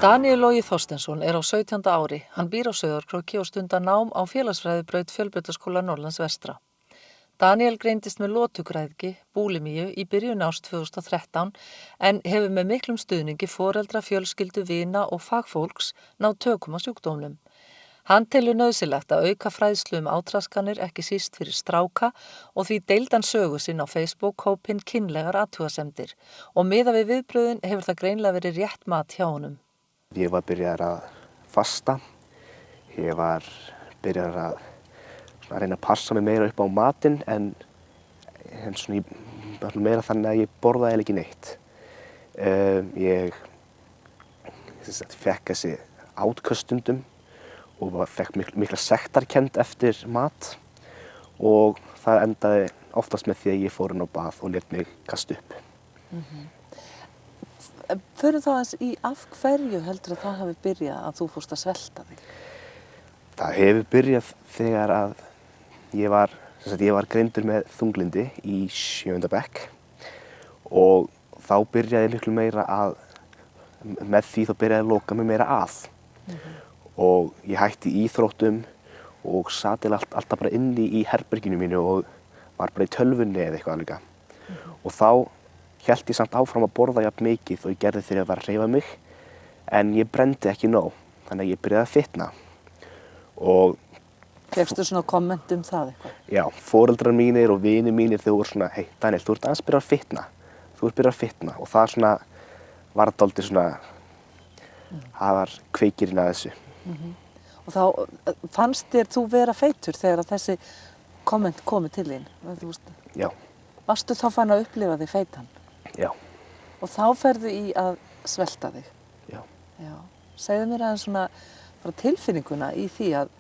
Daníel Logi Þorsteinsson á 17. ári. Hann býr á Sauðárkróki og stundar nám á félagsfræðibraut Fjölbrautaskóla Norðurlands vestra. Daníel greindist með lotugræðgi, búlimíu í byrjun árs 2013 en hefur með miklum stuðningi foreldra, fjölskyldu, vina og fagfólks náð tökum á sjúkdómnum. Hann telur nauðsynlegt að auka fræðslu átraskanir ekki síst fyrir stráka og því deildi hann sögu sinn á Facebook hópinn kynlegar athugasemdir og miðað við viðbrögðin hefur það greinilega verið rétt mat hjá honum. Ég var byrjaður að fasta, ég var byrjaður að reyna að passa mig meira upp á matinn en meira þannig að ég borðaði eiginlega ekki neitt. Ég fékk þessi átköst stundum og fékk mikla sektarkennd eftir mat og það endaði oftast með því að ég fór inn á bað og lét mig kasta upp. Förum þá aðeins í af hverju heldur að það hafi byrjað að þú fórst að svelta þig? Það hefur byrjað þegar að ég var greindur með þunglyndi í 7. bekk og þá byrjaði miklu meira með því þá byrjaði að loka mig meira að. Og ég hætti í íþróttum og sat alltaf bara inni í herberginu mínu og var bara í tölvunni eða eitthvað líka. Og þá hélt ég samt áfram að borða jafn mikið og ég gerði þegar ég var að hreyfa mig en ég brendi ekki nóg, þannig að ég byrjaði að fitna. Og fékkstu svona komment það eitthvað? Já, foreldrar mínir og vinir mínir þau voru svona, hey Daniel, þú ert aðeins byrjað að fitna, og það svona var dálítið svona, það var kveikirinn að þessu. Og þá fannst þér þú vera feitur þegar að þessi komment komið til þín? Já. Varstu þá fann að upplifa þig feitan? Já. Og þá ferðu í að svelta þig? Já. Segðu mér aðeins svona bara tilfinninguna í því að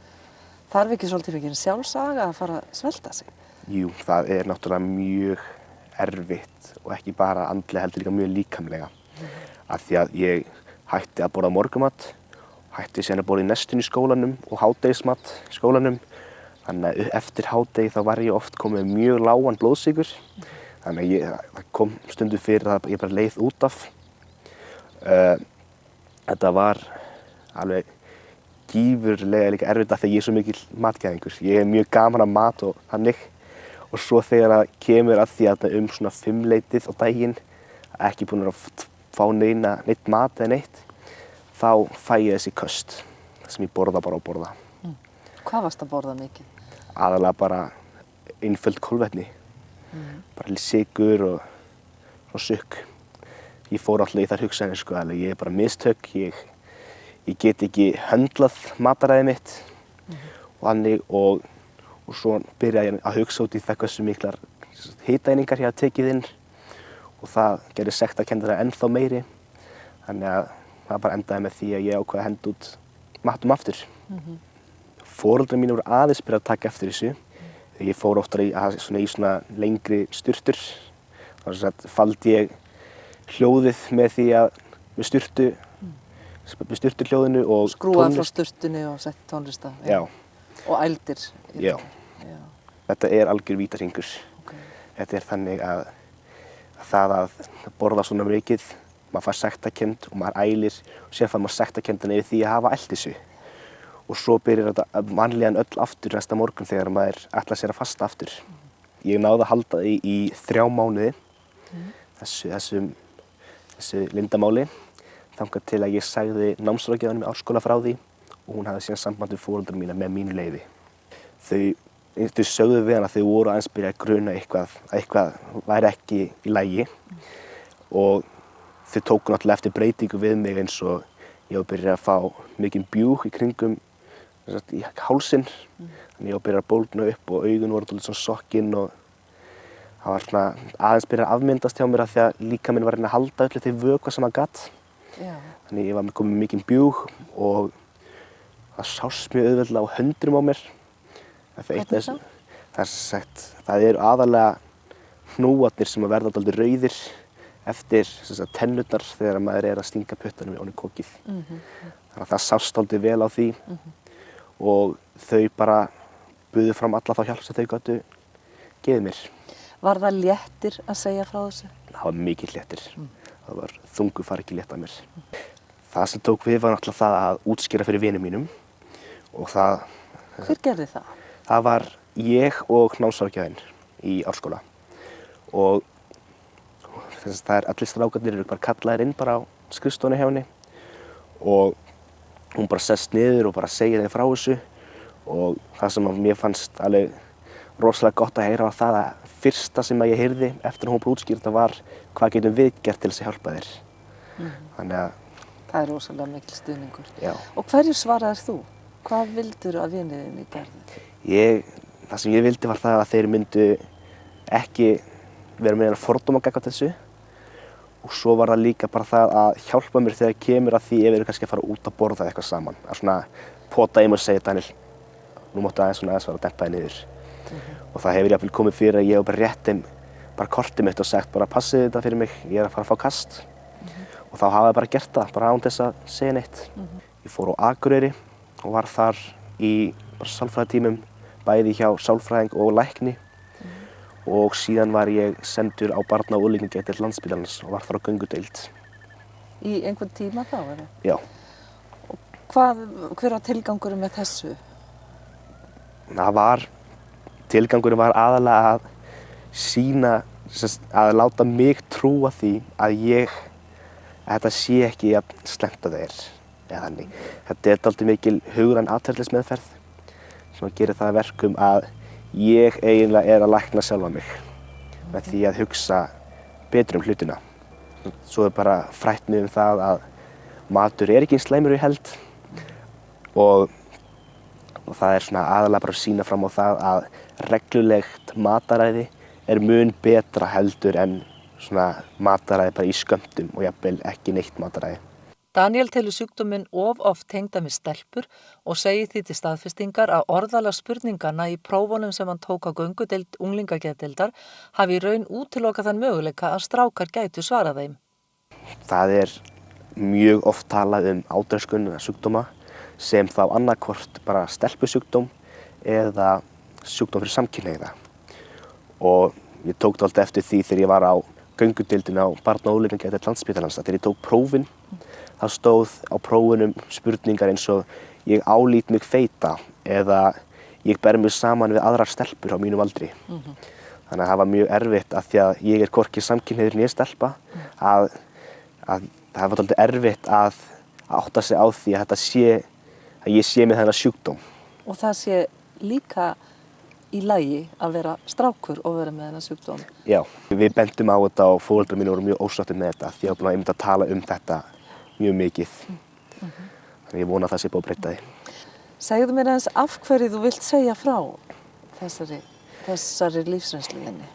þarf ekki svolítið mikið sjálfsaga að fara að svelta sig? Jú, það er náttúrulega mjög erfitt og ekki bara andlega heldur líka mjög líkamlega. Af því að ég hætti að borða morgunmat, hætti síðan að borða í nestinu í skólanum og hádegismat í skólanum. Þannig að eftir hádegi þá var ég oft komið með mjög lágan blóðsykur. Þannig að það kom stundum fyrir að ég bara leið út af. Þetta var alveg gífurlega líka erfitt af því að ég er svo mikill matgæðingur. Ég er mjög gaman að mat og þannig. Og svo þegar það kemur að því að svona 5-leytið á daginn, ekki búin að fá neitt mat eða neitt, þá fæ ég þessi köst sem ég borða bara og borða. Hvað varst að borða mikið? Aðalega bara einföld kolvetni. Bara sykur og sukk. Ég fór alltaf í þær hugsanir alveg, ég er bara mistök, ég get ekki höndlað mataræðið mitt og þannig og svo byrjaði ég að hugsa út í það hversu miklar hitaeiningar ég hafði tekið inn og það gerði sektarkenndara ennþá meiri. Þannig að það bara endaði með því að ég ákvað að henda út matum aftur. Foreldrar mínu voru aðeins byrjað að taka eftir þessu. Þegar ég fór oftar í svona lengri sturtur. Þá faldi ég hljóðið með því að með sturtuhljóðinu og skrúaði frá sturtunni og setti tónlist á. Já. Og ældir. Já. Þetta er algjör vítahringur. Þetta er þannig að það að borða svona mikið, maður fær sektarkennd og maður ælir og síðan fær maður sektarkenndina yfir því að hafa ælt þessu. Og svo byrjar þetta vanlíðan öll aftur næsta morgun þegar maður ætlar sér að fasta aftur. Ég náði að halda því í 3 mánuði, þessu lindamáli, þangað til að ég sagði námsráðgjafanum í árskóla frá því og hún hafði síðan samband við foreldra mína með mínu leyfi. Þau sögðu við hana að þau voru aðeins byrjað að gruna að eitthvað væri ekki í lagi og þau tóku náttúrulega eftir breytingu við mig eins og ég var byrjað að fá mikinn bjúg í kringum í hálsinn. Þannig ég var byrjað að bólgna upp og augun voru svona sokkinn og það var svona aðeins byrjað að afmyndast hjá mér af því að líkaminn var að reyna að halda öllu því vökva sem það gat. Þannig ég var komið með mikinn bjúg og það sást mjög auðveldlega á höndrum á mér. Hvernig þá? Það eru aðalega hnúarnir sem verða dálítið rauðir eftir tennurnar þegar maður er að stinga puttanum í kokið. Þannig að það sást dálítið vel á því og þau bara buðu fram alla þá hjálp sem þau gátu gefið mér. Var það léttir að segja frá þessu? Það var mikið léttir. Það var þungu fari ekki létt að mér. Það sem tók við var náttúrulega það að útskýra fyrir vinum mínum og það Hver gerði það? Það var ég og námsráðgjafinn í Árskóla og það er allir strákarnir eru bara kallaðir inn bara á skrifstofunni hjá henni og hún bara sest niður og bara segir þeim frá þessu og það sem mér fannst alveg rosalega gott að heyra var það að fyrsta sem ég heyrði eftir að hún bara útskýrði þetta var hvað getum við gert til þess að hjálpa þér. Þannig að Það er rosalega mikil stuðningur. já. Og hverju svaraðir þú? Hvað vildur að viniðinni gerði? Það sem ég vildi var það að þeir myndu ekki vera með eina fordóma gagnvart þessu og svo var það líka bara það að hjálpa mér þegar kemur að því ef við erum kannski að fara út að borða eitthvað saman. Að svona pota í mig og segja Daniel, nú máttu aðeins fara að dempa þig niður. Og það hefur jafnvel komið fyrir að ég hef bara rétt þeim bara kortið mitt og sagt bara passið þetta fyrir mig, ég er að fara að fá kast. Og þá hafa ég bara gert það, bara án þess að segja neitt. Ég fór á Akureyri og var þar í bara sálfræðitímum, bæði hjá sálfræðing og lækni. Og síðan var ég sendur á barna- og unglingadeild Landspítalans og var þar á göngudeild. Í einhvern tíma þá, eða? Já. Hver var tilgangurinn með þessu? Tilgangurinn var aðalega að sýna, að láta mig trúa því að þetta sé ekki að slæmt að það er. Eða þannig. Þetta er dálítið mikil hugræn atferlismeðferð sem gerir það að verkum að ég eiginlega er að lækna sjálfa mig með því að hugsa betur hlutina. Svo er bara frætt mig það að matur er ekki eins slæmur og ég held og það er svona aðalega bara að sýna fram á það að reglulegt mataræði er mun betra heldur en svona mataræði bara í skömmtum og jafnvel ekki neitt mataræði. Daniel telur sjúkdóminn of oft tengda með stelpur og segir því til staðfestingar að orðalag spurninganna í prófunum sem hann tók á göngudeild unglingageðdeildar hafi í raun útilokað þann möguleika að strákar gætu svarað þeim. Það er mjög oft talað átröskun sjúkdóma sem þá annarkvort bara stelpusjúkdóm eða sjúkdóm fyrir samkynhneigða. Og ég tók dálítið eftir því þegar ég var á göngudeildinni á barna- og unglingageðdeild Landspítalans að þegar ég tók prófin þá stóð á prófunum spurningar eins og ég álít mig feita eða ég ber mig saman við aðrar stelpur á mínum aldri. Þannig að það var mjög erfitt af því að ég er hvorki samkynhneigður né stelpa að það var dálítið erfitt að átta sig á því að ég sé með þennan sjúkdóm. Og það sé líka í lagi að vera strákur og vera með þennan sjúkdóm. Já, við bendum á þetta og foreldrar mínu voru mjög ósáttir með þetta því ég var búin að einmitt að tala um þetta mjög mikið. Þannig ég vona að það sé búið að breyta því. Segðu mér aðeins af hverju þú vilt segja frá þessari lífsreynsluðinni.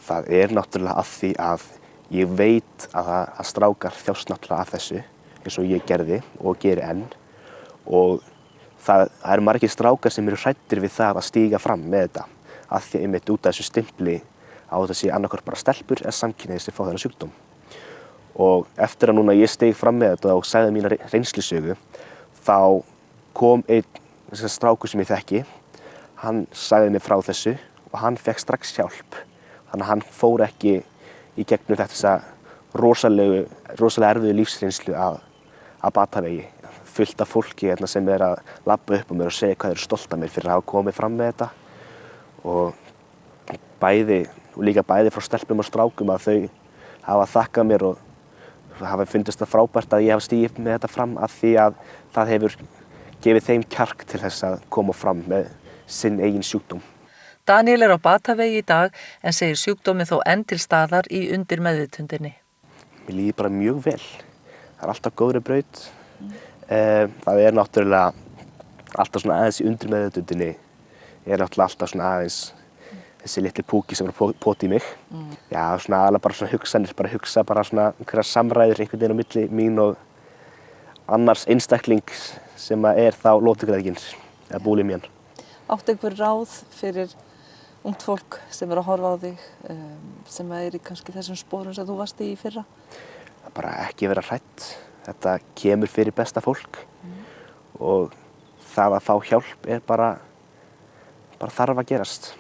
Það er náttúrulega af því að ég veit að strákar þjást náttúrulega af þessu eins og ég gerði og geri enn og það eru margir strákar sem eru hræddir við það að stíga fram með þetta af því að einmitt út af þessu stimpli á þessi annarkvort bara stelpur eða samkynhneigðir sem fá þennan sjúkdóm. Og eftir að núna ég steig fram með þetta og sagði mína reynslusögu þá kom einn strákur sem ég þekki, hann sagði mér frá þessu og hann fekk strax hjálp. Þannig að hann fór ekki í gegnum þessa rosalega erfiðu lífsreynslu að Batavegi. Fullt af fólki sem er að labba upp á mér og segja hvað þeir eru stolt af mér fyrir að hafa komið fram með þetta. Og líka bæði frá stelpum og strákum að þau hafa þakkað mér og hafa fundist það frábært að ég hafa stigið með þetta fram af því að það hefur gefið þeim kjark til þess að koma fram með sinn eigin sjúkdóm. Daniel er á Batavegi í dag en segir sjúkdóminn þó enn til staðar í undirmeðvitundinni. Mér líður bara mjög vel. Það er alltaf góðri braut. Það er náttúrulega alltaf svona aðeins í undirmeðvitundinni er náttúrulega alltaf svona aðeins þessi litli púki sem er að pota í mig. Já, svona aðalega bara svona hugsanir, hugsa svona einhverjar samræður einhvern veginn á milli mín og annars einstaklings sem er þá lótugræðingin eða búlimían. Áttu einhver ráð fyrir ungt fólk sem er að horfa á þig, sem er í kannski þessum sporum sem þú varst í fyrra? Bara ekki vera hrædd. Þetta kemur fyrir besta fólk og það að fá hjálp er bara þarf að gerast.